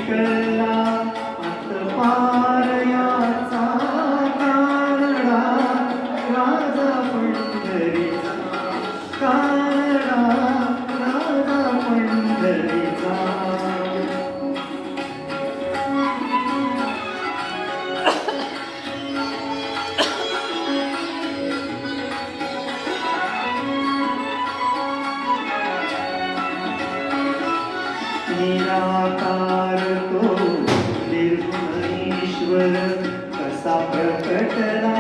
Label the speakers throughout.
Speaker 1: कल्ला पार याचा कानडा राजा पंढरीचा कानडा राजा पंढरीचा निराकार तो निर्गुण ईश्वर कसा प्रकटला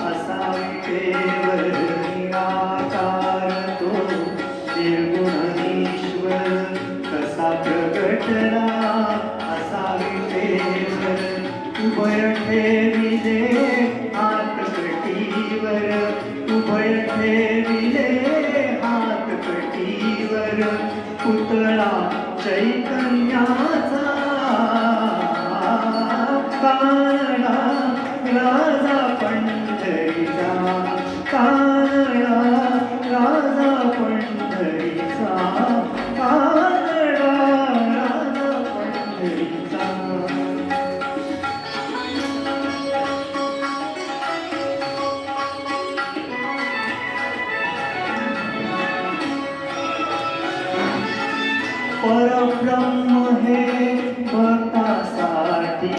Speaker 1: असा केवळ निराकार तो निर्गुण ईश्वर कसा प्रकटला असा केवळ उभय ठेविले हात कटीवर उभय ठेविले हात कटीवर पुतळा चैतन्याचा कानडा राजा पंढरीचा कानडा राजा पंढरीचा कानडा राजा पंढरीचा परब्रह्म हे भक्तासाठी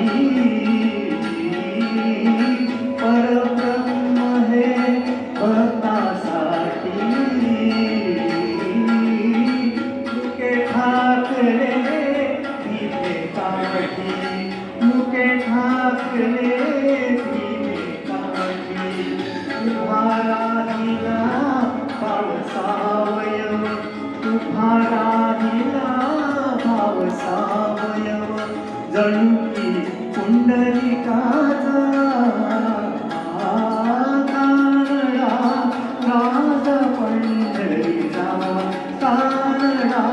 Speaker 1: परब्रह्म हे भक्तासाठी मुके ठाकले दिवे काठी मुके ठाकले दिवे काठी उभारा दिला पावसावयव उभारा दिला सावयव जणू पुंडलिकाचा कानडा राजा पंढरीचा कानडा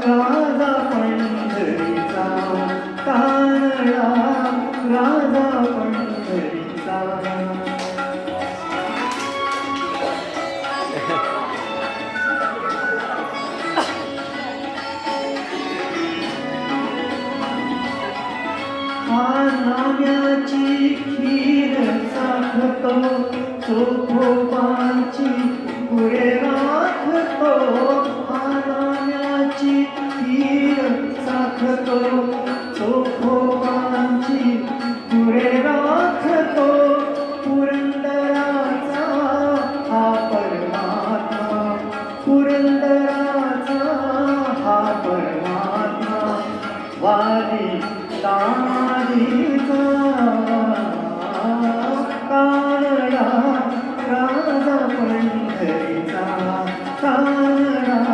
Speaker 1: राजा पंढरीचा कानडा राजा पंढरीचा नाम्याची खीर साखतो चोखोबांची पुढे राखतो नाम्याची खीर साखतो चोखोबांची पुढे राखतो पुरंदराचा हा परमात्मा पुरंदराचा हा परमात्मा वाली तारीचा कानडा राजा पंढरीचा कानडा